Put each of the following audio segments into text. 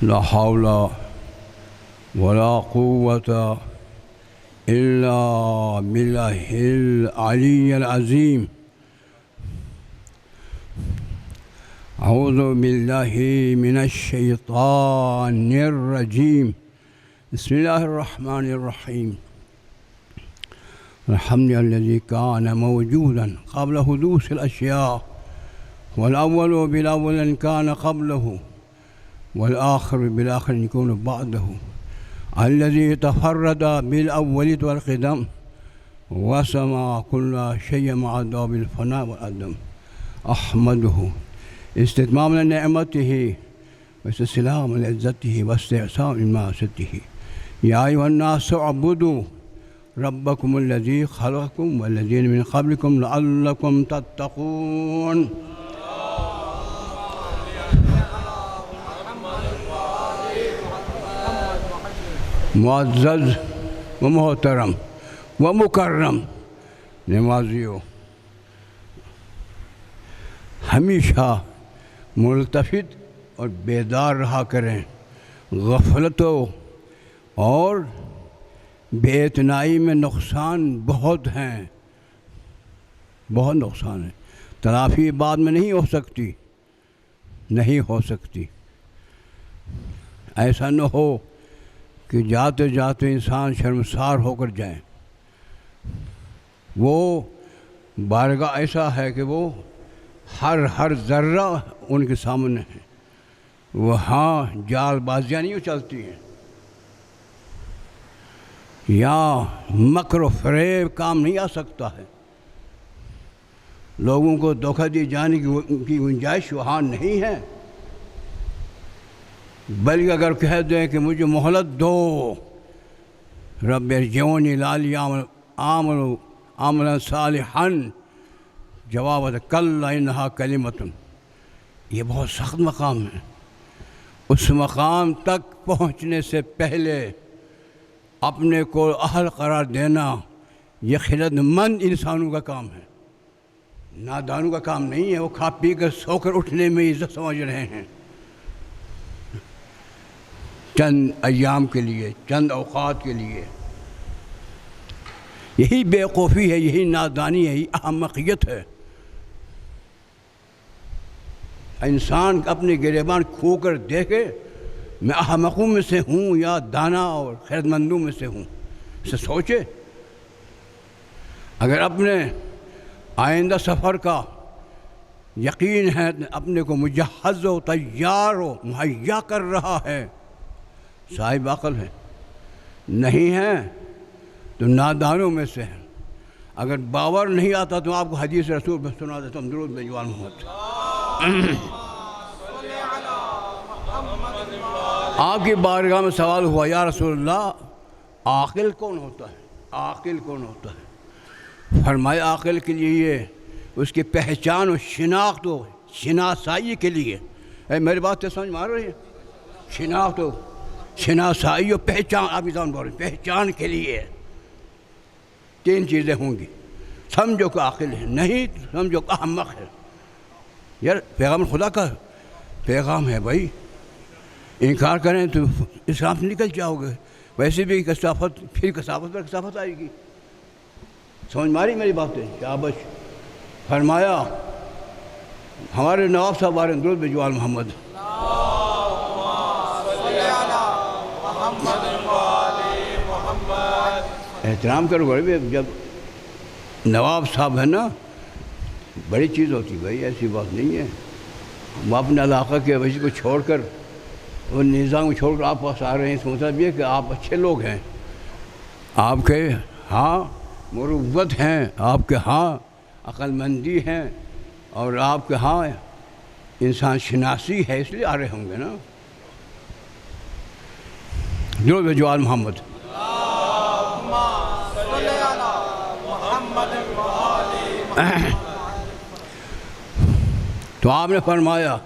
لا حول ولا قوة إلا بالله العلي العظيم. أعوذ بالله من الشيطان الرجيم. بسم الله الرحمن الرحيم. الحمد لله الذي كان موجودا قبل حدوث الأشياء، والأول بالأول إن كان قبله، والآخر بالآخر إن يكون بعده، الذي تفرد بالأول والقدم وسمع كل شيء مع دواب الفناء والعدم. أحمده استتمام لنعمته واستسلام لعزته واستعصام لمعصيته. يا أيها الناس اعبدوا ربكم الذي خلقكم والذين من قبلكم لعلكم تتقون. معزز و محترم و مکرم نمازیوں، ہمیشہ ملتفت اور بیدار رہا کریں. غفلتوں اور بے اعتنائی میں نقصان بہت ہیں، بہت نقصان ہے. تلافی بعد میں نہیں ہو سکتی، نہیں ہو سکتی. ایسا نہ ہو کہ جاتے جاتے انسان شرمسار ہو کر جائیں. وہ بارگاہ ایسا ہے کہ وہ ہر ذرہ ان کے سامنے ہے. وہاں جال بازیاں نہیں چلتی ہیں، یا مکر و فریب کام نہیں آ سکتا ہے. لوگوں کو دھوکہ دی جانے کی گنجائش وہاں نہیں ہے. بلکہ اگر کہہ دیں کہ مجھے مہلت دو، رب ارجعونی لعلی اعمل عملا صالحا، جواب کلا انہا کلمۃ. یہ بہت سخت مقام ہے. اس مقام تک پہنچنے سے پہلے اپنے کو اہل قرار دینا یہ خرد مند انسانوں کا کام ہے، نادانوں کا کام نہیں ہے. وہ کھا پی کر سو کر اٹھنے میں عزت سمجھ رہے ہیں، چند ایام کے لیے، چند اوقات کے لیے. یہی بیوقوفی ہے، یہی نادانی ہے، یہی احمقیت ہے. انسان اپنے گریبان کھو کر دیکھے میں احمقوں میں سے ہوں یا دانا اور خیرت مندوں میں سے ہوں. اسے سوچے. اگر اپنے آئندہ سفر کا یقین ہے، اپنے کو مجہز و تیار و مہیا کر رہا ہے، صاحب عقل ہے. نہیں ہے تو نادانوں میں سے ہے. اگر باور نہیں آتا تو آپ کو حدیث رسول میں سنا دیتا ہوں. درود بھیجو آل محمد. آپ کی بارگاہ میں سوال ہوا، یا رسول اللہ عاقل کون ہوتا ہے؟ عاقل کون ہوتا ہے؟ فرمایا عاقل کے لیے یہ اس کی پہچان و شناخت و شناسائی کے لیے. میری بات تو سمجھ مار رہی ہے؟ شناخت و شناسائی و پہچان. آپ انسان بول رہے ہیں پہچان کے لیے تین چیزیں ہوں گی. سمجھو کہ عاقل ہے، نہیں سمجھو کہ احمق ہے. یار پیغام خدا کا پیغام ہے بھائی. انکار کریں تو اسلام سے نکل جاؤ گے. ویسے بھی کثافت، پھر کثافت پر کثافت آئے گی. سمجھ ماری میری باتیں؟ شابش. فرمایا ہمارے نواب صاحب آ رہے ہیں، درود بھیجو آل محمد. احترام کرو گے. جب نواب صاحب ہے نا، بڑی چیز ہوتی بھائی، ایسی بات نہیں ہے. وہ اپنے علاقہ کے وجہ کو چھوڑ کر، وہ نظام کو چھوڑ کر آپ پاس آ رہے ہیں. اس مطلب یہ کہ آپ اچھے لوگ ہیں، آپ کے ہاں مروت ہیں، آپ کے ہاں عقل مندی ہیں، اور آپ کے ہاں انسان شناسی ہے، اس لیے آ رہے ہوں گے نا. جو آل محمد. تو آپ نے فرمایا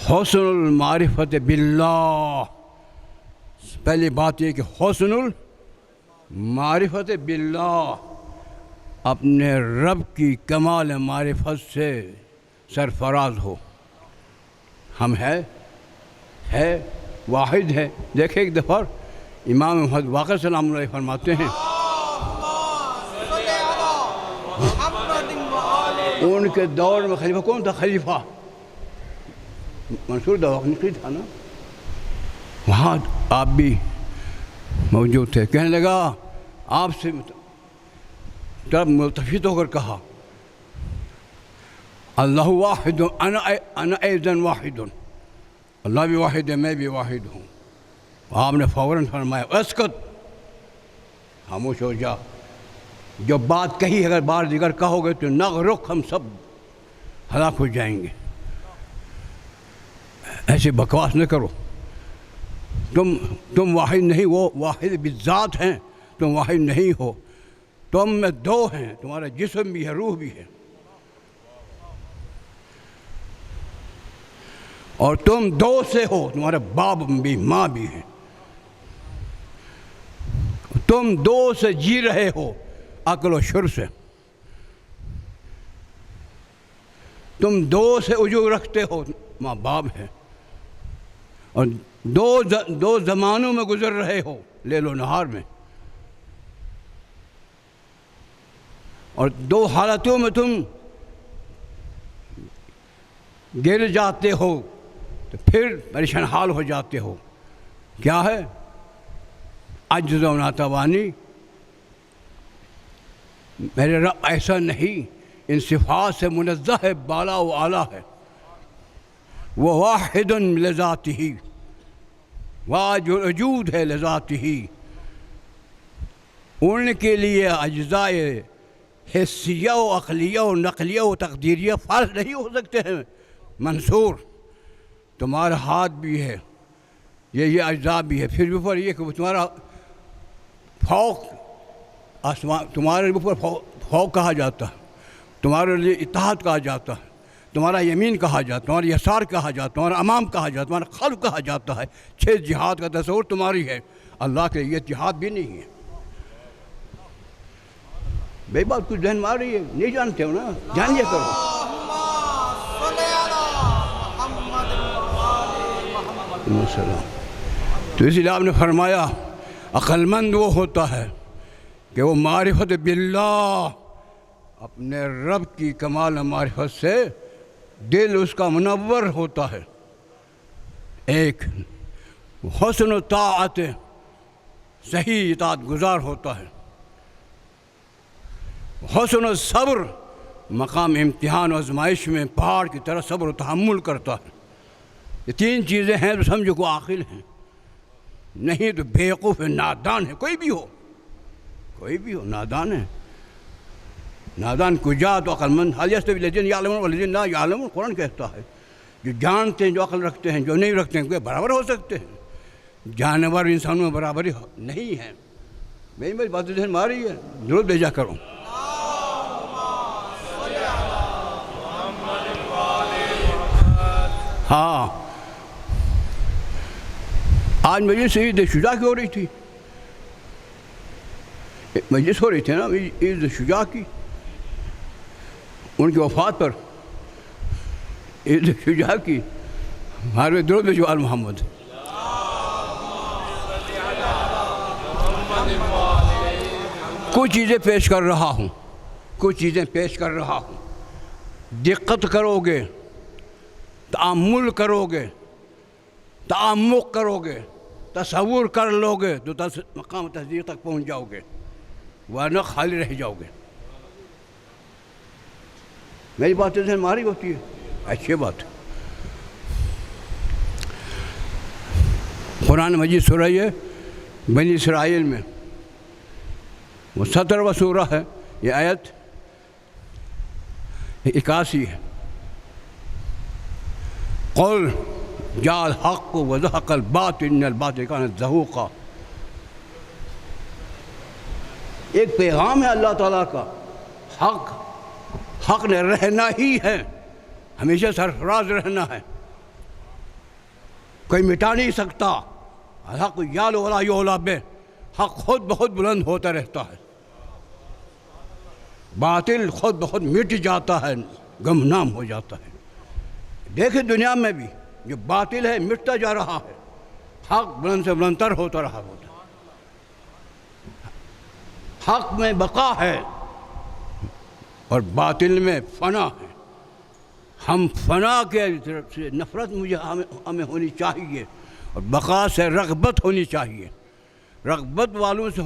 حسن المعرفت باللہ. پہلی بات یہ کہ حسن المعرفت باللہ، اپنے رب کی کمال معرفت سے سرفراز ہو. ہم ہیں ہے، واحد ہے۔ دیکھیں ایک دفعہ امام محمد باقر سلام علیہ فرماتے ہیں، ان کے دور میں خلیفہ کون تھا؟ خلیفہ منصور دواخنقی تھا نا، وہاں آپ بھی موجود تھے۔ کہنے لگا آپ سے طرف ملتفت ہو کر کہا، اللہ واحد انا ایضا واحد، اللہ بھی واحد ہے، میں بھی واحد ہوں۔ آپ نے فوراً فرمایا اسکت، خاموش ہو جا، جو بات کہی اگر بار دیگر کہو گے تو نغرق، ہم سب ہلاک ہو جائیں گے، ایسے بکواس نہ کرو، تم واحد نہیں، وہ واحد بالذات ہیں، تم واحد نہیں ہو، تم میں دو ہیں، تمہارا جسم بھی ہے، روح بھی ہے، اور تم دو سے ہو، تمہارا باپ بھی ماں بھی ہے، تم دو سے جی رہے ہو، عقل و شعور سے، تم دو سے وجود رکھتے ہو، ماں باپ ہے، اور دو زمانوں میں گزر رہے ہو، لیل و نہار میں، اور دو حالتوں میں تم گر جاتے ہو تو پھر پریشان حال ہو جاتے ہو۔ کیا ہے؟ عجز و ناتوانی۔ میرے رب ایسا نہیں، ان صفات سے منزہ ہے، بالا و اعلیٰ ہے، وہ واحد لذاتہ، واجب الوجود ہے لذاتہ، ان کے لیے اجزائے حسیہ و عقلیہ و نقلیہ و تقدیریہ فرض نہیں ہو سکتے ہیں۔ منصور، تمہارا ہاتھ بھی ہے، یہ اجزاء بھی ہے، پھر بھی اوپر یہ کہ تمہارا فوق آسمان، تمہارے اوپر فوق کہا جاتا ہے، تمہارے لیے اتحاد کہا جاتا ہے، تمہارا یمین کہا جاتا ہے، تمہارا یسار کہا جاتا ہے، تمہارا امام کہا جاتا ہے، تمہارا خلف کہا جاتا ہے۔ 6 جہاد کا تصور تمہاری ہے، اللہ کے یہ جہاد بھی نہیں ہے۔ بے بات کچھ ذہن میں آ رہی ہے؟ نہیں جانتے ہو نا، جانیے کرو۔ تو اس لیے آپ نے فرمایا عقل مند وہ ہوتا ہے کہ وہ معرفت باللہ، اپنے رب کی کمال معرفت سے دل اس کا منور ہوتا ہے۔ ایک حسن و طاعت، صحیح اطاعت گزار ہوتا ہے۔ حسن و صبر، مقام امتحان و آزمائش میں پہاڑ کی طرح صبر و تحمل کرتا ہے۔ یہ 3 چیزیں ہیں تو سمجھو کو عاقل ہیں، نہیں تو بیوقوف ہے، نادان ہے، کوئی بھی ہو نادان ہے۔ نادان کجا تو عقل مند، حال یستوی الذین یعلمون والذین لا یعلمون، قرآن کہتا ہے جو جانتے ہیں، جو عقل رکھتے ہیں، جو نہیں رکھتے ہیں، کوئی برابر ہو سکتے ہیں؟ جانور انسانوں میں برابری نہیں ہے۔ میری بات ذہن میں آ رہی ہے؟ درود بھیجا کرو۔ ہاں، آج مجلس عید شجاع کی ہو رہی تھی، مجلس ہو رہی تھی نا عید شجاع کی، ان کی وفات پر عید شجاع کی، ہمارے درود بھیجو آل محمد۔ کچھ چیزیں پیش کر رہا ہوں، دقت کرو گے، تأمل کرو گے، تعمق کرو گے، تصور کر لو گے تو مقام تصدیق تک پہنچ جاؤ گے، ورنہ خالی رہ جاؤ گے۔ میری باتیں ذہن ماری ہوتی ہے، اچھی بات۔ قرآن مجید سورہ بنی اسرائیل میں وہ 17واں سورہ ہے، یہ آیت 81 ہے۔ قل جاء الحق وزهق الباطل ان الباطل كان زهوقا۔ ایک پیغام ہے اللہ تعالیٰ کا، حق نے رہنا ہی ہے، ہمیشہ سرفراز رہنا ہے، کوئی مٹا نہیں سکتا۔ الحق یعلو ولا یعلی بہ، حق خود بخود بلند ہوتا رہتا ہے، باطل خود بخود مٹ جاتا ہے، گمنام ہو جاتا ہے۔ دیکھیں دنیا میں بھی جو باطل ہے مٹتا جا رہا ہے، حق بلند سے بلندتر ہوتا رہا ہوتا ہے، حق میں بقا ہے اور باطل میں فنا ہے۔ ہم فنا کے طرف سے نفرت ہمیں ہونی چاہیے اور بقا سے رغبت ہونی چاہیے، رغبت والوں سے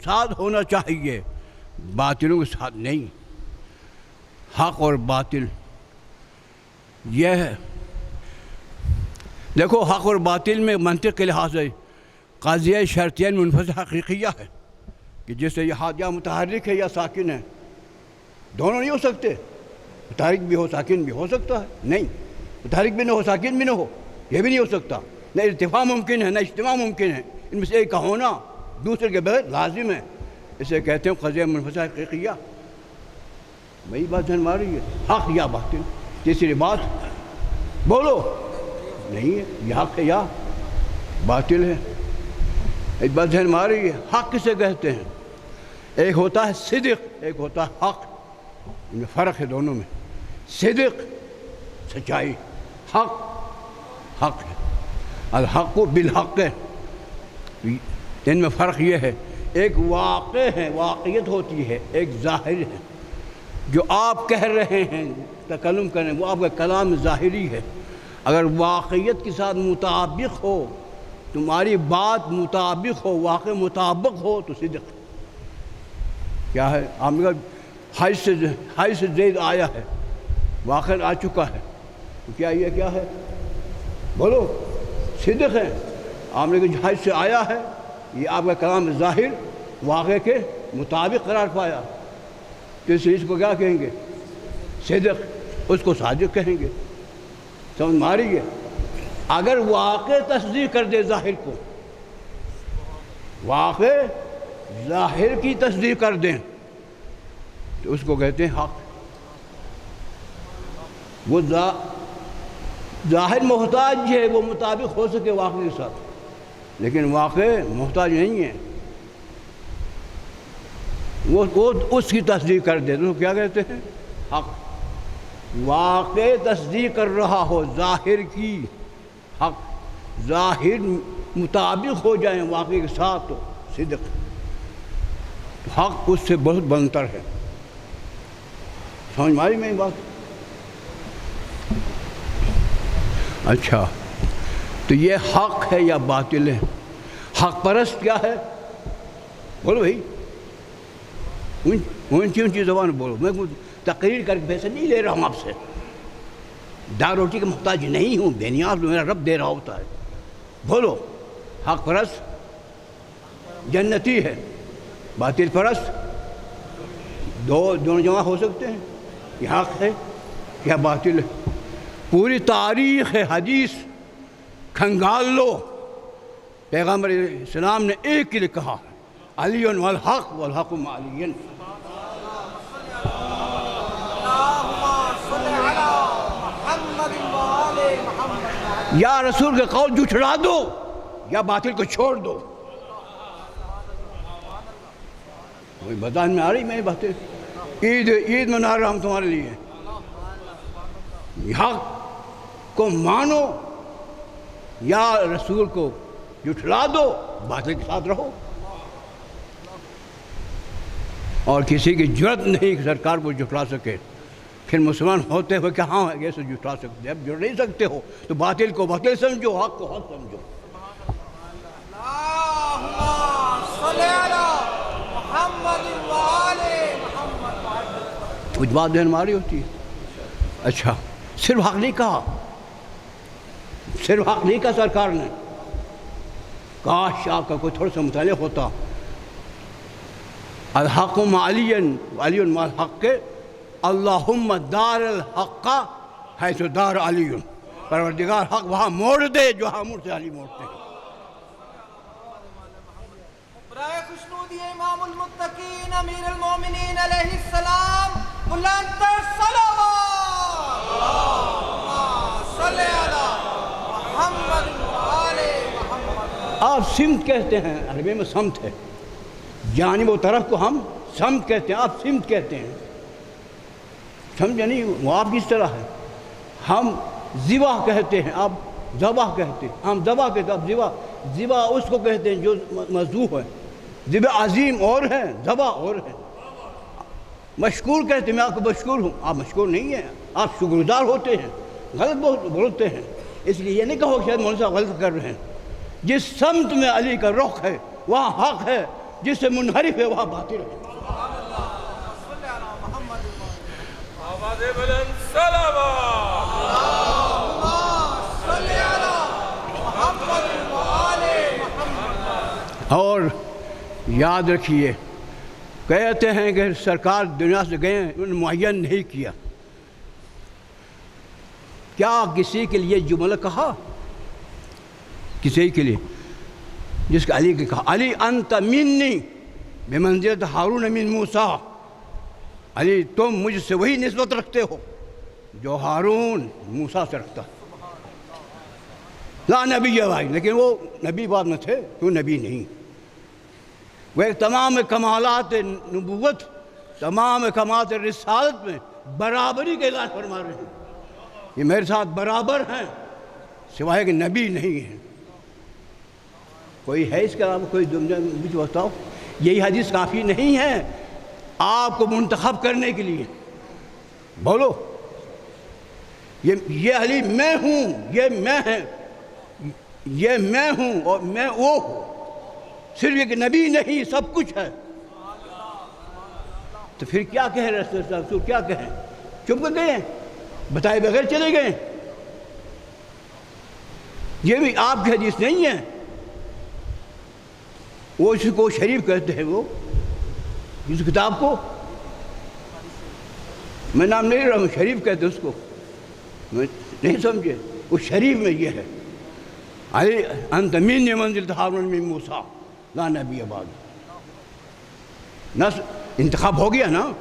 ساتھ ہونا چاہیے، باطلوں کے ساتھ نہیں۔ حق اور باطل یہ ہے، دیکھو حق اور باطل میں منطق کے لحاظ سے قضیہ شرطین منفصل حقیقیہ ہے کہ جیسے یہ یا متحرک ہے یا ساکن ہے، دونوں نہیں ہو سکتے، متحرک بھی ہو ساکن بھی ہو سکتا ہے، نہیں متحرک بھی نہ ہو ساکن بھی نہ ہو، یہ بھی نہیں ہو سکتا، نہ ارتفاع ممکن ہے نہ اجتماع ممکن ہے، ان میں سے ایک کا ہونا دوسرے کے بغیر لازم ہے، اسے کہتے ہیں قضیہ منفصل حقیقیہ۔ وہی بات ذہن میں آ رہی ہے، حق یا باطل، تیسری بات بولو نہیں ہے، یہ حق ہے یا باطل ہے، ایک بات ذہن میں آ رہی ہے۔ حق کسے کہتے ہیں؟ ایک ہوتا ہے صدق، ایک ہوتا ہے حق، ان میں فرق ہے دونوں میں۔ صدق سچائی، حق حق ہے، الحق بالحق ہے، ان میں فرق یہ ہے، ایک واقع ہے، واقعیت ہوتی ہے، ایک ظاہر ہے، جو آپ کہہ رہے ہیں تکلم کریں وہ آپ کا کلام ظاہری ہے، اگر واقعیت کے ساتھ مطابق ہو، تمہاری بات مطابق ہو، واقع مطابق ہو تو صدق کیا ہے؟ آپ نے کہا حج سے زید آیا ہے، واقع آ چکا ہے، تو کیا یہ کیا ہے؟ بولو صدق ہے۔ آپ نے کہا حج سے آیا ہے، یہ آپ کا کلام ظاہر واقع کے مطابق قرار پایا، تو اس کو کیا کہیں گے؟ صدق، اس کو صادق کہیں گے۔ سمجھ میں آ رہی ہے؟ اگر واقع تصدیق کر دے ظاہر کو، واقع ظاہر کی تصدیق کر دیں تو اس کو کہتے ہیں حق۔ وہ ظاہر محتاج ہے، وہ مطابق ہو سکے واقع کے ساتھ، لیکن واقع محتاج نہیں ہے، وہ اس کی تصدیق کر دے تو کیا کہتے ہیں؟ حق۔ واقع تصدیق کر رہا ہو ظاہر کی، حق، ظاہر مطابق ہو جائیں واقع کے ساتھ تو صدق، حق اس سے بہت بلندتر ہے۔ سمجھ میں آئی میری بات؟ اچھا، تو یہ حق ہے یا باطل ہے؟ حق پرست کیا ہے؟ بولو بھائی، اونچی زبان بولو، میں تقریر کر کے پیسے نہیں لے رہا ہوں آپ سے، دال روٹی کا محتاج نہیں ہوں، بے نیاز میرا رب دے رہا ہوتا ہے۔ بولو، حق پرست جنتی ہے، باطل پرست دونوں جمع ہو سکتے ہیں، یہ حق ہے یا باطل ہے؟ پوری تاریخ حدیث کھنگال لو، پیغمبر اسلام نے ایک کے لیے کہا، علی والحق والحق مع علی۔ یا رسول کے قول جھٹلا دو یا باطل کو چھوڑ دو۔ کوئی بتا میں آ رہی میں باتیں، عید منا رہا ہم تمہارے لیے، حق کو مانو یا رسول کو جھٹلا دو، باطل کے ساتھ رہو، اور کسی کی جرت نہیں کہ سرکار کو جھٹلا سکے۔ پھر مسلمان ہوتے ہوئے کہ ہاں ایسے جھٹلا سکتے، اب جھٹ نہیں سکتے ہو تو باطل کو باطل سمجھو، حق کو حق سمجھو۔ کچھ بات ذہن میں آ رہی ہوتی ہے؟ اچھا، صرف حق نہیں کہا، صرف حق نہیں کہا سرکار نے، کاش آپ کا کوئی تھوڑا سا مطالعہ ہوتا۔ الحق مع علی وعلی مع الحق، اللہم دار الحق حیث دار علی، پروردگار حق وہاں موڑ دے جو ہم سے علی موڑتے ہیں۔ برائے خوشنودی امام المتقین امیر المومنین علیہ السلام، بلند تر صلوات، اللہم صلی علی محمد وآل محمد۔ آپ سمت کہتے ہیں، عربی میں سمت ہے، جانب و طرف کو ہم سمت کہتے ہیں، آپ سمت کہتے ہیں، سمجھے نہیں؟ وہ آپ کس طرح ہے؟ ہم ذبح کہتے ہیں، آپ ذبح کہتے ہیں، ہم ذبح کہتے ہیں، آپ ذبح اس کو کہتے ہیں جو مذبوح ہے۔ ذبح عظیم اور ہے، ذبح اور ہے۔ مشکور کہتے ہیں، میں آپ کو مشکور ہوں، آپ مشکور نہیں ہیں، آپ شکر گزار ہوتے ہیں، غلط بولتے ہیں۔ اس لیے یہ نہیں کہو کہ شاید مولوی صاحب غلط کر رہے ہیں۔ جس سمت میں علی کا رخ ہے وہاں حق ہے، جس سے منحرف ہے وہاں باطل ہے۔ اور یاد رکھیے، کہتے ہیں کہ سرکار دنیا سے گئے، انہوں نے معین نہیں کیا۔ کیا کسی کے لیے جملہ کہا؟ کسی کے لیے، جس کا علی کے کہا، علی انت منی بمنزلت ہارون من موسیٰ، علی تم مجھ سے وہی نسبت رکھتے ہو جو ہارون موسیٰ سے رکھتا۔ لا نبی بھائی، لیکن وہ نبی بعد میں تھے، تو نبی نہیں۔ وہ تمام کمالات نبوت، تمام کمالات رسالت میں برابری کا اعلان فرما رہے ہیں۔ یہ میرے ساتھ برابر ہیں، سوائے کہ نبی نہیں ہیں۔ کوئی ہے اس کے علاوہ کوئی دنیا میں مجھے بتاؤ؟ یہی حدیث کافی نہیں ہے آپ کو منتخب کرنے کے لیے؟ بولو، یہ علی میں ہوں، یہ میں ہے، یہ میں ہوں اور میں وہ ہوں، صرف ایک نبی نہیں، سب کچھ ہے۔ تو پھر کیا کہہ رسول صاحب، کیا کہیں؟ چپ کر گئے، بتائے بغیر چلے گئے؟ یہ بھی آپ کی حدیث نہیں ہے۔ وہ اس کو شریف کہتے ہیں، وہ اس کتاب کو میں نام نہیں رہا ہوں، شریف کہتے ہیں اس کو، میں نہیں سمجھے، وہ شریف میں یہ ہے، علی انت منی منزلت ہارون من موسیٰ لا نبی بعد۔ نہ انتخاب ہو گیا نا؟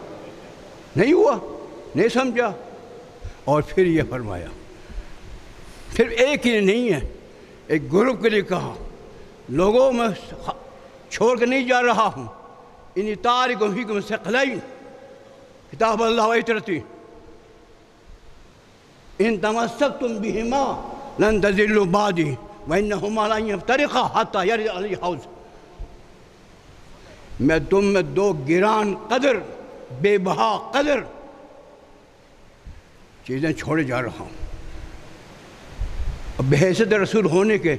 نہیں ہوا، نہیں سمجھا۔ اور پھر یہ فرمایا، پھر ایک ہی نہیں ہے، ایک گروپ کے لیے کہا، لوگوں میں چھوڑ کے نہیں جا رہا ہوں، انی تارک فیکم ثقلین، کتاب اللہ و عترتی، ان تمسکتم بہما لن تضلوا بعدی وانہما لن یفترقا حتی یرد علی حوض۔ میں تم میں دو گران قدر، بے بہا قدر چیزیں چھوڑے جا رہا ہوں۔ اب بحیثیت رسول ہونے کے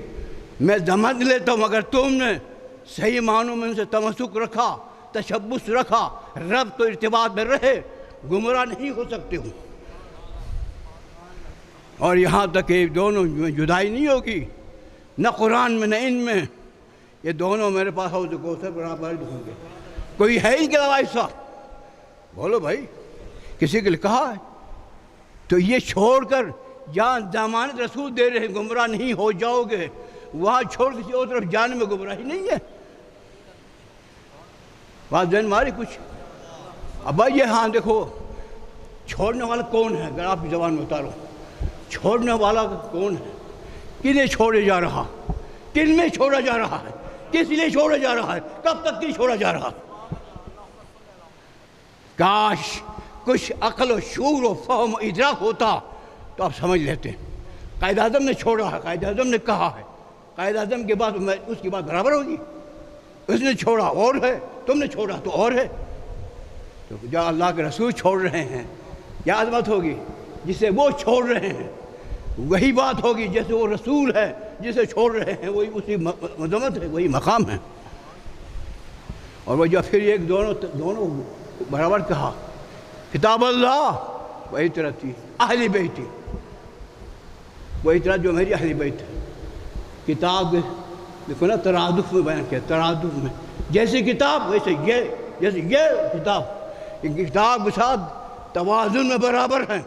میں ضمانت لیتا ہوں، اگر تم نے صحیح معنوں میں ان سے تمسک رکھا، تشبث رکھا، ربط و ارتباط میں رہے، گمراہ نہیں ہو سکتے ہوں۔ اور یہاں تک کہ دونوں میں جدائی نہیں ہوگی، نہ قرآن میں نہ ان میں، یہ دونوں میرے پاس حوض کوثر برابر ہوں گے۔ کوئی ہے ان کے علاوہ ایسا؟ بولو بھائی، کسی کے لیے کہا ہے؟ تو یہ چھوڑ کر جہاں ضمانت رسول دے رہے ہیں گمراہ نہیں ہو جاؤ گے، وہاں چھوڑ کسی اور طرف جانے میں گمراہی نہیں ہے۔ بات ذہن ماری کچھ؟ اب بھائی یہ ہاں دیکھو، چھوڑنے والا کون ہے؟ اگر آپ کی زبان میں اتارو، چھوڑنے والا کون ہے؟ کنہیں چھوڑے جا رہا؟ کن میں چھوڑا جا رہا ہے؟ کس لیے چھوڑا جا رہا ہے؟ کب تک کی چھوڑا جا رہا؟ کاش کچھ عقل و شعور و فہم و ادراک ہوتا تو آپ سمجھ لیتے ہیں۔ قائد اعظم نے چھوڑا ہے، قائد اعظم نے کہا ہے، قائد اعظم کے بعد اس کی بات برابر ہوگی؟ اس نے چھوڑا اور ہے، تم نے چھوڑا تو اور ہے۔ تو جہاں اللہ کے رسول چھوڑ رہے ہیں کیا عظمت ہوگی؟ جسے وہ چھوڑ رہے ہیں وہی بات ہوگی، جیسے وہ رسول ہے جسے چھوڑ رہے ہیں وہی اسی عظمت ہے، وہی مقام ہے۔ اور وہ جو پھر ایک دونوں برابر کہا، کتاب اللہ و عترتی اہل بیتی، وہ عترت جو میری اہل بیت ہے۔ کتاب دیکھو نا، ترادف میں بیان کیا، ترادف میں، جیسے کتاب ویسے یہ، جیسے یہ کتاب، ان کی کتاب کے ساتھ توازن میں برابر ہیں۔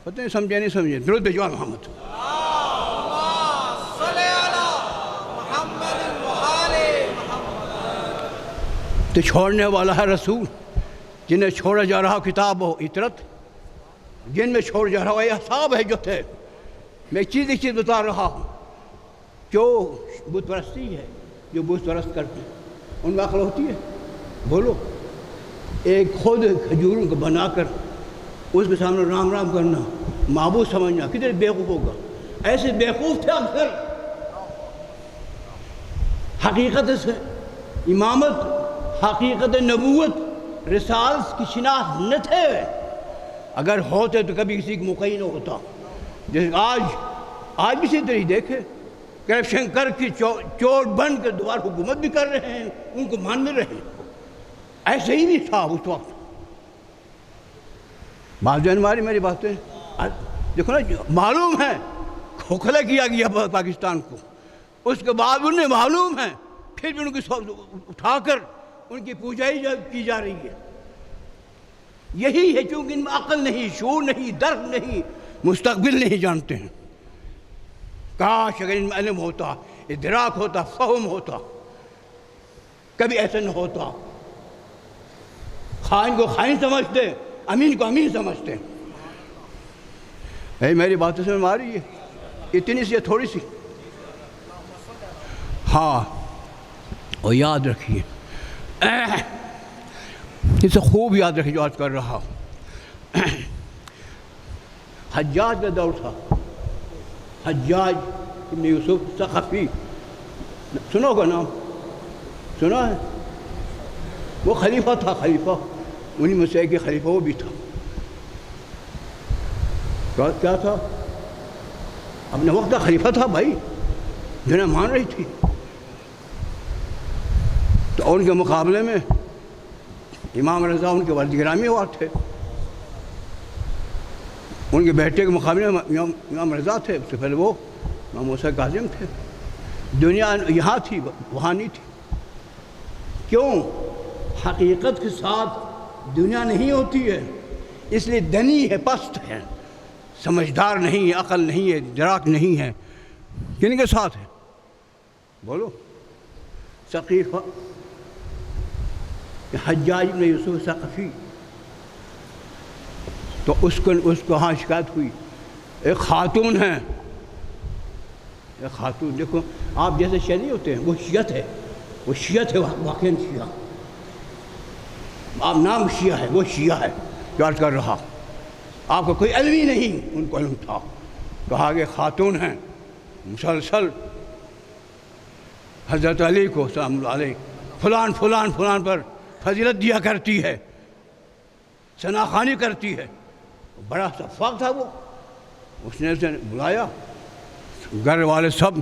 پتہ نہیں سمجھے نہیں سمجھے؟ درود بھیجو محمد۔ تو چھوڑنے والا ہے رسول، جنہیں چھوڑا جا رہا کتاب و عترت، جن میں چھوڑ جا رہا وہ اصحاب ہے جو تھے۔ میں ایک چیز بتا رہا ہوں، جو بت پرستی ہے، جو بت پرست کرتے ہیں، ان میں عقل ہوتی ہے؟ بولو، ایک خود کھجوروں کو بنا کر اس کے سامنے رام رام کرنا، معبود سمجھنا، کتنے بیوقوف ہوگا. ایسے بیوقوف تھے اکثر. حقیقت سے امامت، حقیقت نبوت، رسالت کی شناخت نہ تھے. اگر ہوتے تو کبھی کسی کو موقع ہی نہ ہوتا. جیسے آج بھی اسی طرح دیکھے کرپشن کر کے چور بن کر دوبارہ حکومت بھی کر رہے ہیں، ان کو مان رہے ہیں. ایسے ہی بھی تھا اس وقت. بات جو ہماری میری باتیں دیکھو نا، معلوم ہے کھوکھلا کیا گیا پاکستان کو، اس کے بعد انہیں معلوم ہے، پھر بھی ان کی اٹھا کر ان کی پوجائی کی جا رہی ہے. یہی ہے چونکہ ان میں عقل نہیں، شعور نہیں، درک نہیں، مستقبل نہیں جانتے ہیں. کاش اگر ان میں علم ہوتا، ادراک ہوتا، فہم ہوتا، کبھی ایسا نہ ہوتا. خائن کو خائن سمجھتے، امین کو امین سمجھتے. میری باتیں سمجھ میں آ رہی ہے؟ اتنی سی تھوڑی سی. ہاں، اور یاد رکھیے، اسے خوب یاد رکھیے جو آج کر رہا ہوں. حجاج کا دور تھا، حجاج ابن یوسف ثقفی، سنو گا نام؟ سنا ہے؟ وہ خلیفہ تھا، خلیفہ انہی میں سے ایک خلیفہ وہ بھی تھا. کیا تھا؟ اپنے وقت کا خلیفہ تھا بھائی، دنیا مان رہی تھی. تو ان کے مقابلے میں امام رضا ان کے والد گرامی ہوا تھے. ان کے بیٹے کے مقابلے میں امام رضا تھے، اس سے پہلے وہ امام موسیٰ کاظم تھے. دنیا یہاں تھی، وہاں نہیں تھی. کیوں؟ حقیقت کے ساتھ دنیا نہیں ہوتی ہے، اس لیے دنی ہے، پست ہے، سمجھدار نہیں ہے، عقل نہیں ہے، ادراک نہیں ہے. کن کے ساتھ ہے؟ بولو. ثقیفہ حجاج بن یوسف ثقفی. تو اس کو ہاں شکایت ہوئی. ایک خاتون ہے، ایک خاتون، دیکھو آپ جیسے شیعہ نہیں ہوتے ہیں، وہ شیعت ہے، وہ شیعت ہے، واقعاً شیعہ. آپ نام شیعہ ہے، وہ شیعہ ہے جو عرض کر رہا. آپ کو کوئی علم ہی نہیں، ان کو علم تھا. کہا کہ خاتون ہیں، مسلسل حضرت علی کو سلام اللہ علیہ فلان فلان فلان پر فضیلت دیا کرتی ہے، ثناخوانی کرتی ہے. بڑا شفاق تھا وہ. اس نے اسے بلایا، گھر والے سب،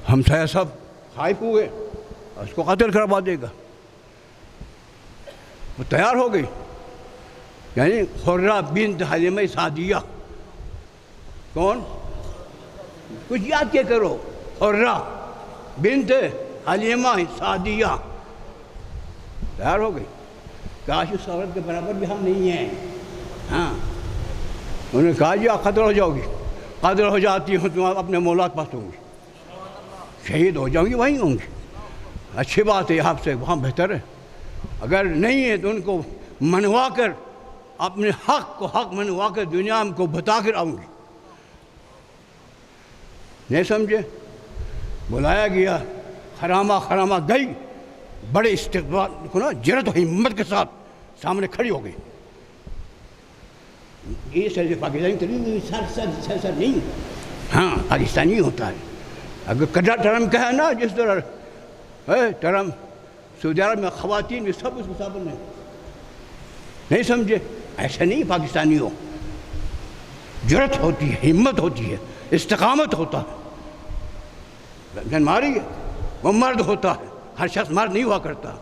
ہمسایہ سب خائف ہوئے، اس کو قتل کروا دے گا. وہ تیار ہو گئی. یعنی حرہ بنت حلیمہ سعدیہ. کون؟ کچھ یاد کیا کرو. حرہ بنت حلیمہ سعدیہ تیار ہو گئی. کاش اس عورت کے برابر بھی ہم نہیں ہیں. ہاں، انہوں نے کہا جی آپ قتل ہو جاؤ گی. قتل ہو جاتی ہوں تو آپ اپنے مولا کے پاس ہوں گی، شہید ہو جاؤں گی، وہیں ہوں گی. اچھی بات ہے، آپ سے وہاں بہتر ہے. اگر نہیں ہے تو ان کو منوا کر، اپنے حق کو حق منوا کر دنیا کو بتا کر آؤں گی. نہیں سمجھے؟ بلایا گیا، خرامہ گئی. بڑے استقبال کو نا، جرت و ہمت کے ساتھ سامنے کھڑی ہو گئی. یہ سر پاکستانی سر نہیں، ہاں پاکستانی ہوتا ہے. اگر ٹرمپ کا ہے نا، جس طرح ٹرمپ سعودی عرب میں خواتین بھی سب اس کو سابل نہیں سمجھے. ایسا نہیں پاکستانی ہو. جرت ہوتی ہے، ہمت ہوتی ہے، استقامت ہوتا ہے. جن ماری ہے وہ مرد ہوتا ہے، ہر شخص مرد نہیں ہوا کرتا.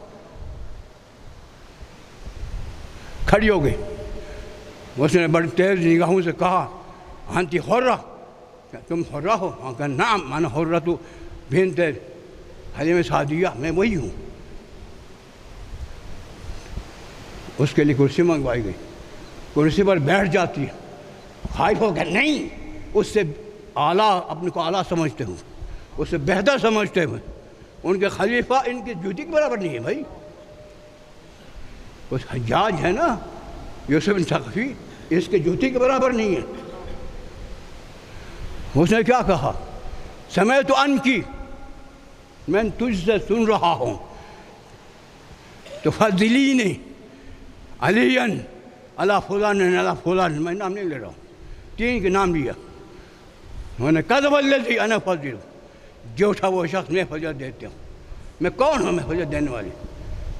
کھڑی ہو گئی. اس نے بڑی تیز نگاہوں سے کہا انتی حرہ، تم حرہ ہو؟ کہا نعم انا حرۃ بنت حلیمہ سعدیہ، میں وہی ہوں. اس کے لیے کرسی منگوائی گئی. کرسی پر بیٹھ جاتی ہے. خائف ہو گیا، نہیں، اس سے اعلیٰ، اپنے کو اعلیٰ سمجھتے ہوں، اس سے بہتر سمجھتے ہوئے. ان کے خلیفہ ان کی جوتی کے برابر نہیں ہے بھائی. اس حجاج ہے نا یوسف بن ثقفی، اس کے جوتی کے برابر نہیں ہے. اس نے کیا کہا؟ سمیت عنکی، میں تجھ سے سن رہا ہوں، تفضلین علیاً اللہ فلان اللہ فلان، میں نام نہیں لے رہا ہوں، 3 کے نام لیا میں نے، کذب الذی انا فضل، جھوٹا وہ شخص میں فضیلت دیتے ہوں، میں کون ہوں میں فضیلت دینے والی؟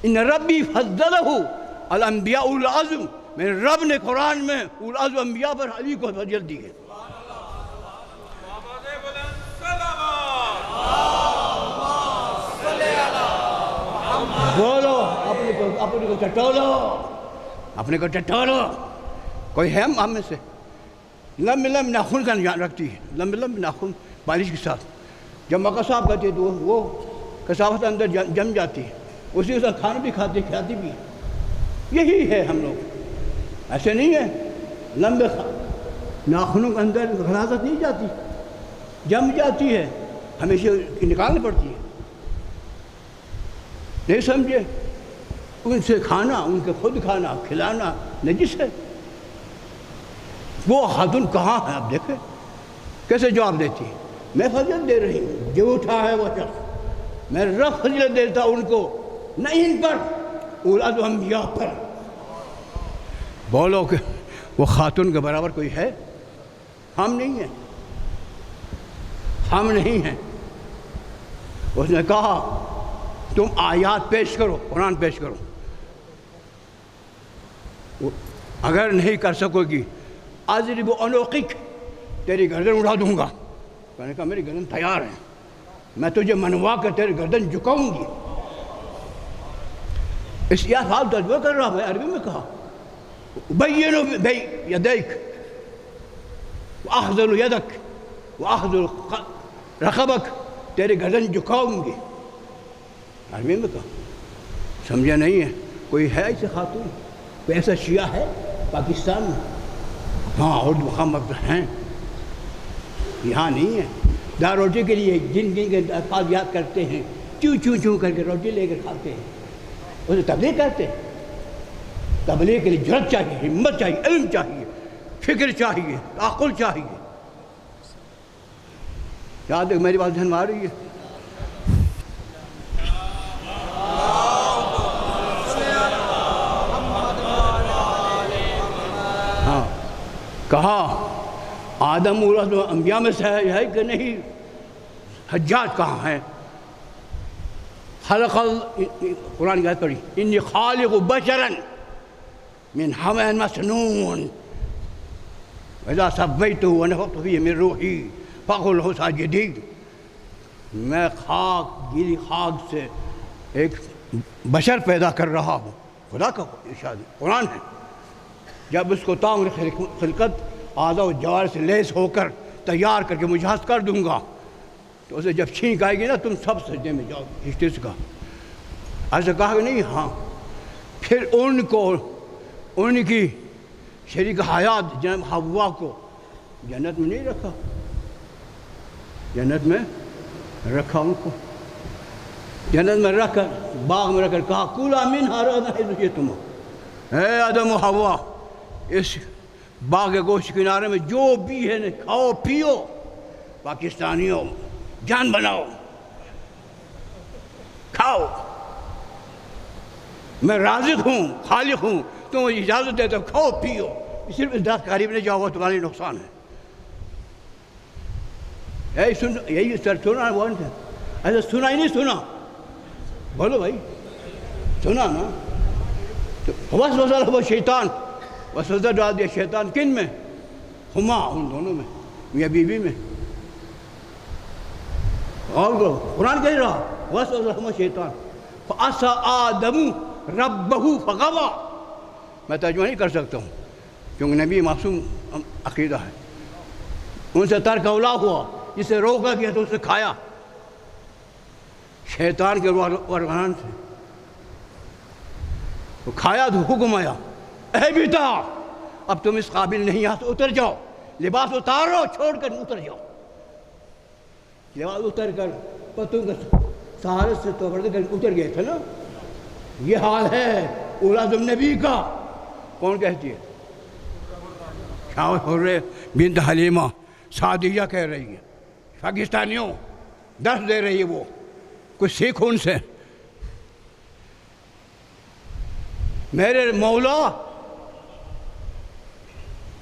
ان ربی فضلہ الانبیاء العظم، میرے رب نے قرآن میں العظم انبیاء پر علی کو فضیلت دی ہے۔ بولو اپنے کو ٹٹولو، اپنے کو ٹٹولو۔ کوئی ہے ہم میں سے لمبے لمبے ناخن کا نظام رکھتی ہے، لمبے لمبے ناخن بالش کے ساتھ، جب مکہ صاحب کرتے تو وہ کثافت اندر جم جاتی ہے، اسی کے ساتھ کھانا بھی کھاتے کھاتی بھی، یہی ہے ہم لوگ۔ ایسے نہیں ہے، لمبے ناخنوں کے اندر غلاظت نہیں جاتی، جم جاتی ہے، ہمیشہ نکالنی پڑتی ہے، نہیں سمجھے؟ ان سے کھانا، ان کے خود کھانا کھلانا نجس ہے۔ وہ خاتون کہاں ہے آپ دیکھیں کیسے جواب دیتی ہے، میں فضیلت دے رہی ہوں، جھوٹا ہے وہ شخص، میں رب فضیلت دیتا ان کو، نہ ان پر، اولاد انبیاء پر۔ بولو کہ وہ خاتون کے برابر کوئی ہے؟ ہم نہیں ہیں، ہم نہیں ہیں۔ اس نے کہا تم آیات پیش کرو، قرآن پیش کرو، اگر نہیں کر سکو گی اضرب عنقک، تیری گردن اڑا دوں گا۔ میں نے کہا میری گردن تیار ہے، میں تجھے منوا کر تیری گردن جھکاؤں گی۔ اس یا فال تجربہ کر رہا، میں عربی میں کہا بینو یدیک واخذل یدک واخذل رقبک، تیری گردن جھکاؤں گی، عربی میں کہا۔ سمجھا نہیں ہے؟ کوئی ہے ایسے خاتون، کوئی ایسا شیعہ ہے پاکستان میں؟ ہاں اردو مقام ہیں، یہاں نہیں ہے۔ دار روٹی کے لیے جن جن کے الفاظ یاد کرتے ہیں، چوں چوں چوں کر کے روٹی لے کر کھاتے ہیں، اسے تبلیغ کرتے ہیں۔ تبلیغ کے لیے جرأت چاہیے، ہمت چاہیے، علم چاہیے، فکر چاہیے، عقل چاہیے۔ یاد ہے میری بات ذہن میں آ رہی ہے؟ ہاں کہا آدم اولاد انبیاء میں سے ہے کہ نہیں؟ حجاج کہاں ہے؟ قرآن کی آیت پڑھی، انی خالق بشرا من حمأ مسنون اذا سویتہ ونفخت فیہ من روحی فقعوا لہ ساجدین۔ میں گیلی خاک سے ایک بشر پیدا کر رہا ہوں، خدا کا ارشاد قرآن ہے۔ جب اس کو تعمیر خلقت اعضاء و جوارح سے لیس ہو کر تیار کر کے مجہز کر دوں گا، تو اسے جب چھینک آئے گی نا تم سب سجدے میں جاؤ، ہسٹری سے کہا۔ ایسا کہا کہ نہیں؟ ہاں۔ پھر ان کو، ان کی شریک حیات جناب حوا کو جنت میں نہیں رکھا، جنت میں رکھا ان کو، جنت میں رکھ کر باغ میں رکھ کر کہا کُلَا مِنْهَا رَغَدًا حَيْثُ شِئْتُمْ، اے آدم و حوا اس باغ گوشت کنارے میں جو بھی ہے کھاؤ پیو، پاکستانیوں جان بناؤ، کھاؤ، میں رازق ہوں، خالق ہوں، تم مجھے اجازت دیتے ہو، کھاؤ پیو، صرف اس درخت قریب نہیں جاؤ، تمہارے نقصان ہے۔ یہی سنا وہ ایسا سنا ہی نہیں سنا، بولو بھائی سنا نا؟ تو وسوسہ لہو شیطان، وسوسہ ڈال دیا شیطان، کن میں؟ ہما، ان دونوں میں، میاں بیوی میں۔ اور قرآن کہہ رہا وسوسہ لہو شیطان فعصیٰ آدم ربہ فغویٰ۔ میں ترجمہ نہیں کر سکتا ہوں کیونکہ نبی معصوم عقیدہ ہے۔ ان سے ترک اولا ہوا، جسے روکا گیا تو اسے کھایا شیطان کے ارغان سے، تو کھایا تو حکم آیا اے بیٹا اب تم اس قابل نہیں، یہاں سے اتر جاؤ، لباس اتارو، چھوڑ کر اتر جاؤ۔ لباس اتر کر پتوں کے سہارے سے تو کر اتر گئے تھے نا۔ یہ حال ہے اولاد النبی کا۔ کون کہتی ہے؟ حرہ بنت حلیمہ سعدیہ کہہ رہی ہے، پاکستانیوں درس دے رہی ہے، وہ کچھ سیکھو ان سے۔ میرے مولا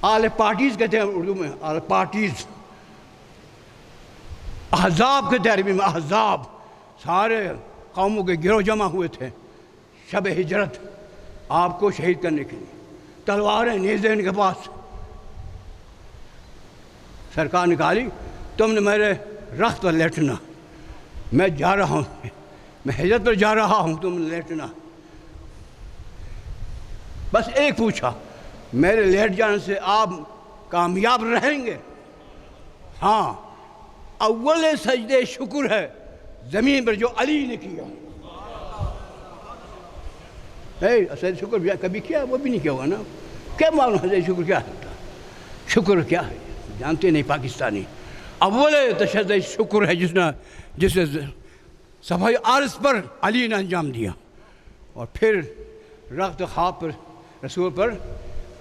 آل پارٹیز کہتے ہیں اردو میں، آل پارٹیز، احزاب کہتے ہیں عربی میں، احزاب، سارے قوموں کے گروہ جمع ہوئے تھے شب ہجرت آپ کو شہید کرنے کے لیے، تلواریں نیزے ان کے پاس. سرکار نکالی، تم نے میرے رخت پر لیٹنا، میں جا رہا ہوں، میں ہجرت پر جا رہا ہوں، تم نے لیٹنا. بس ایک پوچھا، میرے لیٹ جانے سے آپ کامیاب رہیں گے؟ ہاں. اول سجدے شکر ہے زمین پر جو علی نے کیا. سجدے شکر کبھی کیا؟ وہ بھی نہیں کیا ہوگا نا. کیا معلوم سجدے شکر کیا ہوتا ہے؟ شکر کیا ہے جانتے نہیں پاکستانی. اول سجدے شکر ہے جس نے صفحہ عرض پر علی نے انجام دیا، اور پھر رخت خواب پر رسول پر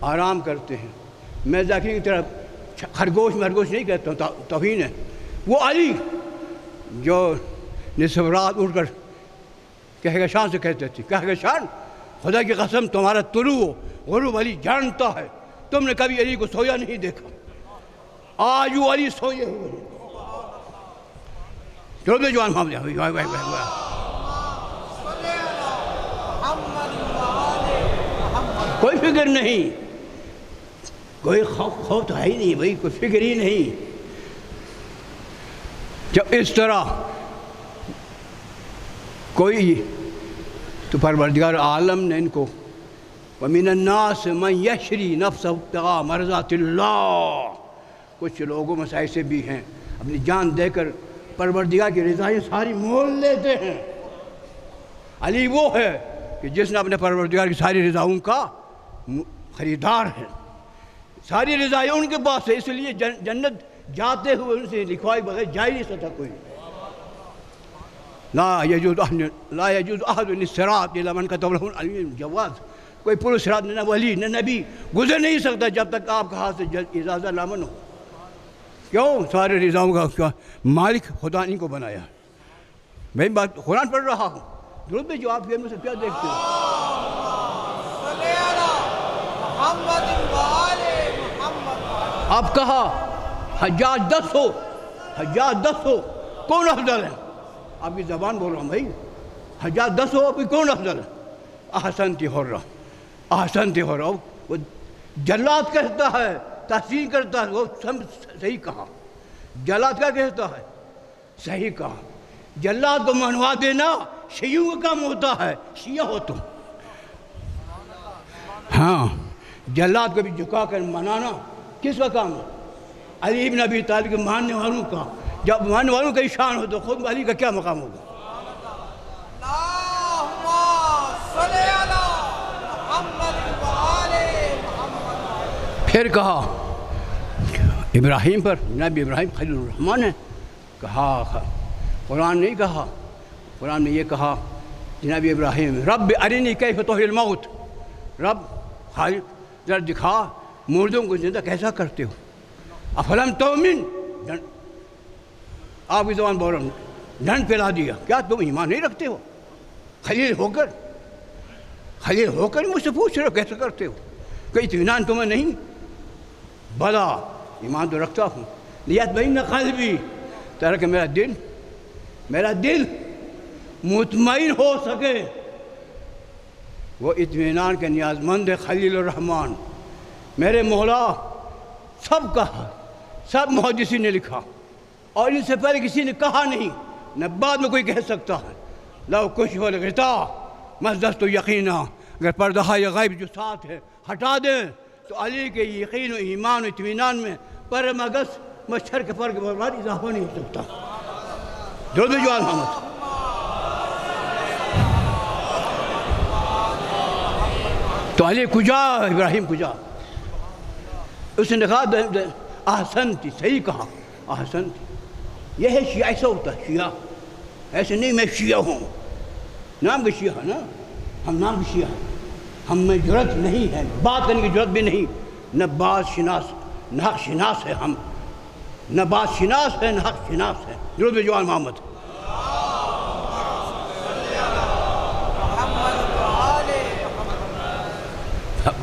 آرام کرتے ہیں. میں ذاکر کی طرف خرگوش نہیں کہتا ہوں، توہین ہے. وہ علی جو نصف رات اٹھ کر کہکشان سے کہتے تھے، کہکشان خدا کی قسم تمہارا طلوع غروب علی جانتا ہے، تم نے کبھی علی کو سویا نہیں دیکھا. آج وہ علی سوئے ہوئے ہیں. جو میں جوان محمد کوئی فکر نہیں، کوئی خوف تو ہے ہی نہیں بھائی، کوئی فکر ہی نہیں. جب اس طرح کوئی تو پروردگار عالم نے ان کو وَمِنَ النَّاسِ مَنْ يَشْرِي نَفْسَهُ ابْتِغَاءَ مَرْضَاتِ اللَّهِ. کچھ لوگوں میں سے ایسے بھی ہیں اپنی جان دے کر پروردگار کی رضائیں ساری مول لیتے ہیں. علی وہ ہے کہ جس نے اپنے پروردگار کی ساری رضاؤں کا خریدار ہے. ساری رضائیں ان کے پاس ہے، اس لیے جنت جاتے ہوئے ان سے لکھوائی بغیر جا ہی نہیں سکتا کوئی. لا يجوز احد الصراط الا من كتب له العلي الجواز. کوئی پل صراط نہ ولی نہ نبی گزر نہیں سکتا جب تک آپ کا ہاتھ سے اجازت لامن ہو. کیوں؟ سارے رضاؤں کا مالک خدا ان کو بنایا. میں بات قرآن پڑھ رہا ہوں، درود میں جو آپ کے میں سے کیا دیکھتے ہیں؟ آپ کہا حجاج 10 ہو، حجاج 10 ہو، کون افضل ہے؟ آپ کی زبان بول رہا ہوں بھائی. حجاج 10 ہو، ابھی کون افضل ہے؟ احسنتی حرہ، احسنتی حرہ. وہ جلاد کہتا ہے، تحسین کرتا ہے، وہ صحیح کہا. جلاد کیا کہتا ہے؟ صحیح کہا. جلاد کو منوا دینا شیعوں کا کام ہوتا ہے، شیعہ ہو تم. ہاں، جلاد کو بھی جھکا کر منانا کس کا کام ہے؟ علی بن ابی طالب کے ماننے والوں کا. جب ماننے والوں کا شان ہو تو خود علی کا کیا مقام ہوگا؟ پھر کہا ابراہیم پر، نبی ابراہیم خلیل الرحمن ہے. کہا قرآن نہیں کہا، قرآن میں یہ کہا جناب ابراہیم رب ارنی کیف تحیی الموت. رب خالق ذرا دکھا مردوں کو زندہ کیسا کرتے ہو. افلم تؤمن، آپ کی زبان بول رہا ہوں، ڈنڈ پھیلا دیا. کیا تم ایمان نہیں رکھتے ہو؟ خلیل ہو کر مجھ سے پوچھ رہے ہو کیسے کرتے ہو؟ کوئی اطمینان تمہیں نہیں؟ بلا ایمان تو رکھتا ہوں. لیطمئن قلبی، طرح کہ میرا دل مطمئن ہو سکے. وہ اطمینان کے نیاز مند خلیل الرحمن. میرے مولا سب کہا، سب محدثین نے لکھا، اور ان سے پہلے کسی نے کہا نہیں، نہ بعد میں کوئی کہہ سکتا ہے. لو کشف الغطاء مزدست یقینا، اگر پردہ غیب جو ساتھ ہے ہٹا دیں تو علی کے یقین و ایمان و اطمینان میں پر مگس مچھر کے پر کے بعد اضافہ نہیں ہو سکتا. درود جوان محمد. تو علی کجا، ابراہیم کجا؟ اس نے کہا احسنتی، صحیح کہا، احسنتی. یہ ہے شیعہ، ایسا ہوتا ہے شیعہ. ایسے نہیں میں شیعہ ہوں، نام کے شیعہ نا، ہم نام کے شیعہ ہیں. ہم میں جرأت نہیں ہے، بات کرنے کی جرأت بھی نہیں. نہ بات شناس نہ حق شناس ہے ہم، نہ بات شناس ہے نہ حق شناس ہے. درود جوان محمد.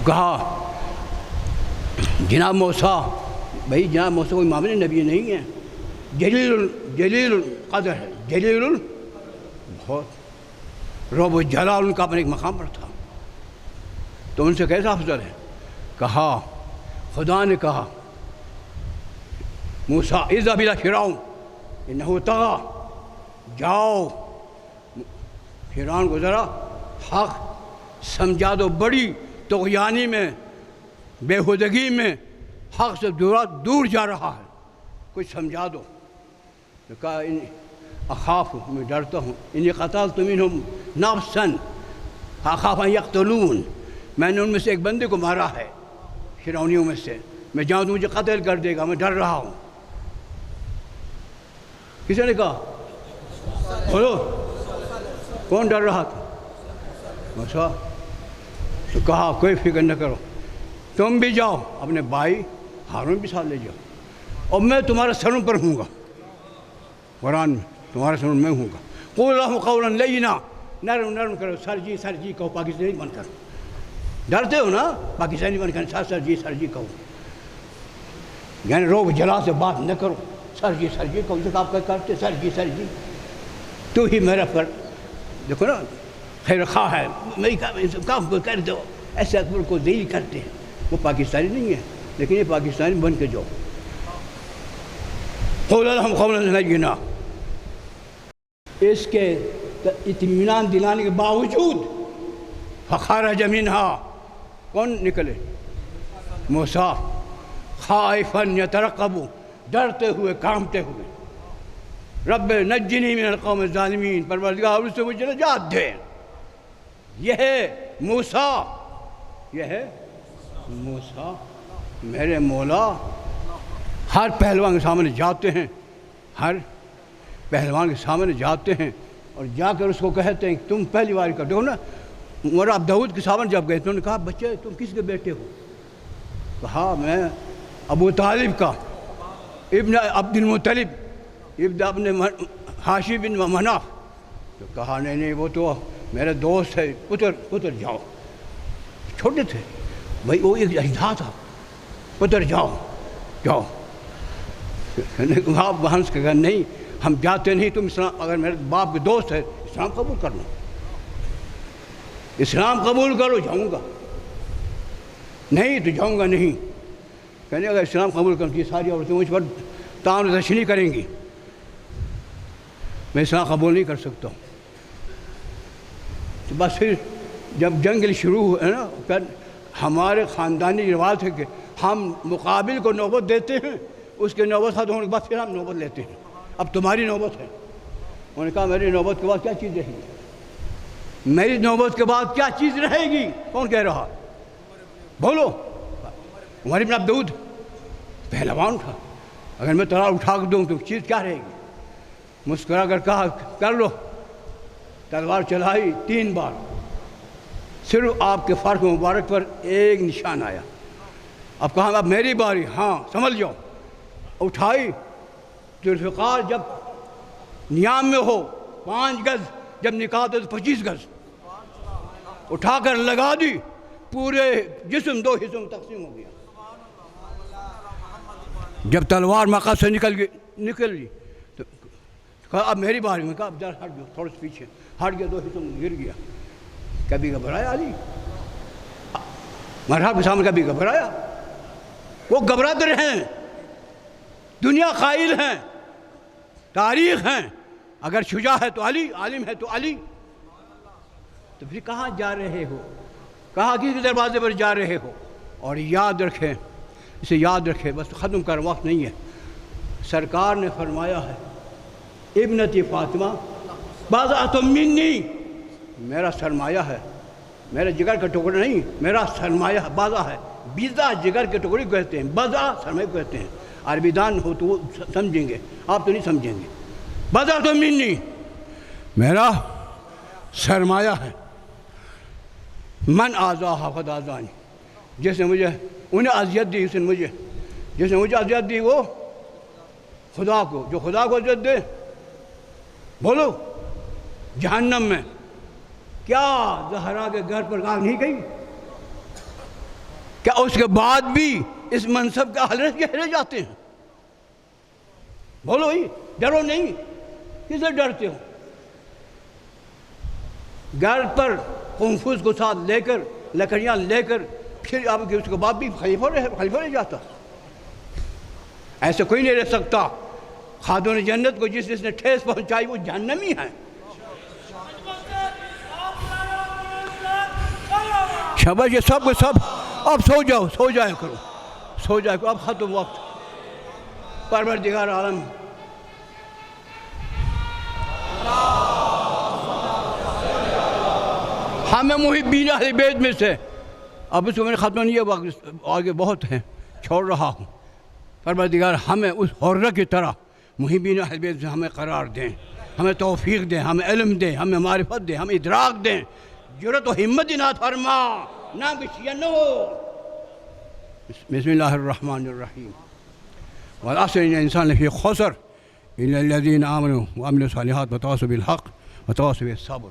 کہا جناب موسیٰ، بھائی جناب موسیٰ کوئی معاملے نبی نہیں ہے، جلیل القدر ہے، بہت رب و جلال ان کا اپنے ایک مقام پر تھا، تو ان سے کیسا افضل ہے؟ کہا خدا نے کہا موسیٰ اذهب الى فرعون انه طغى، جاؤ فرعون کو ذرا حق سمجھا دو، بڑی طغیانی میں بےہودگی میں حق سے دور جا رہا ہے، کچھ سمجھا دو۔ تو کہا اخاف، میں ڈرتا ہوں، انی قتلت منہم نفسا اخاف ان یقتلون، میں نے ان میں سے ایک بندے کو مارا ہے فرعونیوں میں سے، میں جاؤں تو مجھے قتل کر دے گا، میں ڈر رہا ہوں۔ کسی نے کہا بولو کون ڈر رہا تھا؟ موسیٰ۔ تو کہا کوئی فکر نہ کرو، تم بھی جاؤ، اپنے بھائی ہارون بھی ساتھ لے جاؤ، اور میں تمہارے سروں پر ہوں گا، قرآن میں تمہارے سروں میں ہوں گا۔ قول لهم قولا لینا، نرم نرم کرو، سر جی کہو، پاکستانی بن کر، ڈرتے ہو نا پاکستانی بن کر، سر جی کہو، یعنی روب جلا سے بات نہ کرو، سر جی کہو، جیسے آپ کرتے سر جی، تو ہی میرا پر دیکھو نا خیر خواہ ہے، میری کام کو کر دو، ایسے اکبر کو ذلیل کرتے ہیں، وہ پاکستانی نہیں ہے، لیکن یہ پاکستانی بن کے جاؤ۔ قول لهم قولا لینا، اس کے اطمینان دلانے کے باوجود فخرج منها، کون نکلے؟ موسیٰ، خائفا یترقب، ڈرتے ہوئے کانپتے ہوئے، رب نجنی من القوم الظالمین، پروردگار اس سے مجھے نجات دے۔ یہ ہے موسیٰ، یہ ہے موسیٰ، میرے مولا ہر پہلوان کے سامنے جاتے ہیں، ہر پہلوان کے سامنے جاتے ہیں اور جا کر اس کو کہتے ہیں کہ تم پہلی بار کر دو نا۔ عمر اب داؤد کے سامنے جب گئے تو انہوں نے کہا بچے تم کس کے بیٹے ہو؟ کہا میں ابو طالب کا، ابن عبد المطلب، ابن ابن ہاشم بن مناف۔ تو کہا نہیں وہ تو میرا دوست ہے، پتر جاؤ، چھوٹے تھے بھائی، وہ ایک اجدھا تھا، پتر جاؤ۔ باپ بہن سے کہا نہیں ہم جاتے نہیں، تم اسلام، اگر میرے باپ کے دوست ہے اسلام قبول کر لو، اسلام قبول کرو، جاؤں گا، نہیں تو جاؤں گا نہیں۔ کہنے اگر اسلام قبول کروں یہ ساری عورتیں مجھ پر تان تشنی کریں گی، میں اسلام قبول نہیں کر سکتا ہوں۔ تو بس پھر جب جنگ شروع ہے نا، پھر ہمارے خاندانی رواج ہے کہ ہم مقابل کو نوبت دیتے ہیں، اس کے نوبت ختم ہونے کے بعد پھر ہم نوبت لیتے ہیں، اب تمہاری نوبت ہے۔ انہوں نے کہا میری نوبت کے بعد کیا چیز رہے گی؟ میری نوبت کے بعد کیا چیز رہے گی؟ کون کہہ رہا؟ بولو۔ عمر بن عبدود پہلوان تھا، اگر میں تلوار اٹھا کر دوں تو چیز کیا رہے گی؟ مسکرا کر کہا کر لو، تلوار چلائی 3 بار، صرف آپ کے فرق مبارک پر ایک نشان آیا۔ اب کہا اب میری باری، ہاں سمجھ جاؤ، اٹھائی، ذوالفقار جب نیام میں ہو 5 گز، جب نکالتے تو 25 گز، اٹھا کر لگا دی، پورے جسم 2 حصوں میں تقسیم ہو گیا۔ جب تلوار مقصد سے نکل گئی تو کہا اب میری باری، میں کہا اب در ہٹ جو، تھوڑا سے پیچھے ہٹ گیا، 2 حصوں میں گر گیا۔ کبھی گھبرایا علی، مرحب کے سامنے کبھی گھبرایا؟ وہ گھبراتے رہے، دنیا قائل ہیں، تاریخ ہیں، اگر شجاع ہے تو علی، عالم ہے تو علی۔ تو پھر کہاں جا رہے ہو؟ کہاں کس کے دروازے پر جا رہے ہو؟ اور یاد رکھیں، اسے یاد رکھیں، بس ختم کر، وقت نہیں ہے۔ سرکار نے فرمایا ہے ابنتی فاطمہ بضعۃ منی، میرا سرمایہ ہے، میرا جگر کا ٹکڑا نہیں، میرا سرمایہ بضع ہے، بیضا جگر کے ٹکڑے کو کہتے ہیں، بضع سرمایہ کو کہتے ہیں، عربی دان ہو تو وہ سمجھیں گے، آپ تو نہیں سمجھیں گے۔ بضعۃ منی، میرا سرمایہ ہے، من آذاہا فقد آذانی، جس نے مجھے انہیں اذیت دی، اس نے مجھے، جس نے مجھے اذیت دی وہ خدا کو، جو خدا کو اذیت دے بولو جہنم میں۔ کیا زہرا کے گھر پر آگ نہیں گئی؟ کیا اس کے بعد بھی اس منصب کا حلف کہنے جاتے ہیں؟ بولو ہی، ڈرو نہیں، کس سے ڈرتے ہو؟ گھر پر قنفذ کو ساتھ لے کر، لکڑیاں لے کر، پھر آپ کے اس کے بعد بھی خلیفہ رہ جاتا۔ ایسا کوئی نہیں رہ سکتا۔ خادم جنت کو جس نے ٹھیس پہنچائی وہ جہنمی ہے۔ شاباش، یہ سب کے سب اب سو جایا کرو، سو جایا کرو، اب ختم وقت۔ پروردگار عالم ہمیں محبین اہل بیت میں سے، اب اس کو میں نے ختم نہیں ہے، وقت آگے بہت ہیں، چھوڑ رہا ہوں۔ پروردگار ہمیں اس حرہ کی طرح محبین اہل بیت سے ہمیں قرار دیں، ہمیں توفیق دیں، ہمیں علم دیں، ہمیں معرفت دیں، ہمیں ادراک دیں، جرأت و ہمت نہ فرما، نہ کچھ نہ ہو۔ بسم اللہ الرحمن الرحیم۔ والعصر ان الانسان لفی خسر الا الذین آمنوا وعملوا الصالحات وتواصوا بالحق وتواصوا بالصبر۔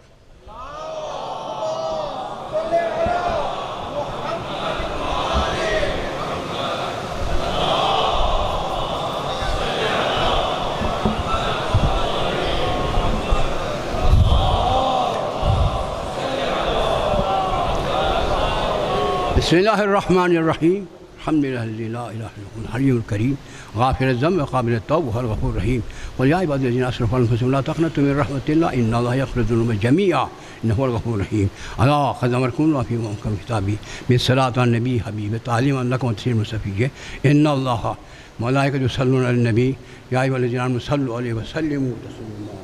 بسم اللہ الرحمن الرحیم۔ الحمد للہ الذی لا الہ الا هو الحی الکریم غافر الذنب وقابل التوب وهو الغفور الرحیم۔ قل یا عبادی الذین اسرفوا علی انفسهم لا تقنطوا من رحمة اللہ ان اللہ یغفر الذنوب جميعا انہ هو الغفور الرحیم۔ الا قد امرکم اللہ فی محکم کتابہ بالصلاۃ علی النبی حبیب تعلیما لکم وتسلیما مصطفی ان اللہ ملائکۃ یصلون علی النبی یا ایھا الذین آمنوا صلوا علیہ وسلموا تسلیما۔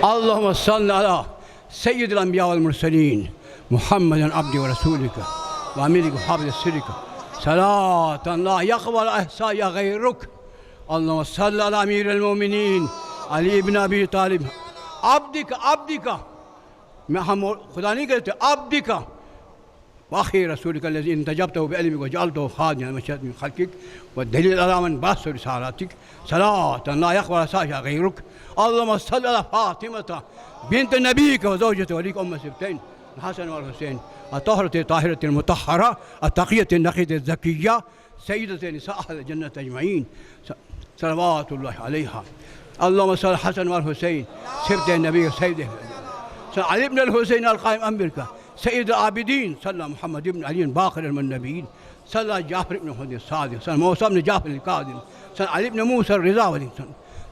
اللهم صل على سيد الأنبياء والمرسلين محمد عبد ورسولك وأميرك وحافظ سرك صلاة لا يقبل إحصاء غيرك۔ اللهم صل على أمير المؤمنين علي بن أبي طالب عبدك میں ہم خدا نہیں کہتے، عبدك وأخي رسولك الذي انتجبته بعلمك وجعلته خادما لمشيئة من خلقك والدليل على من بعث رسالاتك صلاة لا يقبل إحصاء غيرك۔ اللهم صل على فاطمة بنت نبيك وزوجة وليك أم السبتين الحسن والحسين الطاهرة الطاهرة المطهرة التقية النقية الزكية سيدة نساء أهل الجنة أجمعين صلوات الله عليها۔ اللهم صل على الحسن والحسين سبت النبي سيده علي بن الحسين القائم أمرك سيد العابدين صلى محمد بن علي باقر من النبيين صلى جعفر بن محمد الصادق صلى موسى بن جعفر الكاظم صلى علي بن موسى الرضا ولي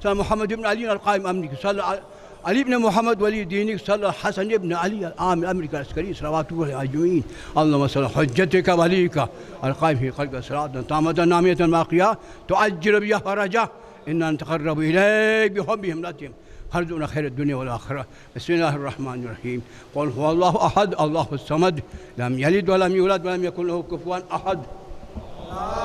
صلى محمد بن علي القائم أمرك صلى علي بن محمد ولي دينك صلى حسن بن علي العامل أمرك العسكري صلوات الله أجمعين۔ اللهم صل حجتك وليك القائم في خلق صلاة تامة نامية باقية تعجل بها فرجه إنا نتقرب إليك بحبهم لاتهم هرزقنا خير الدنيا والآخرة۔ بسم الله الرحمن الرحيم۔ قل هو الله أحد الله الصمد لم يلد ولم يولد ولم يكن له كفوا أحد۔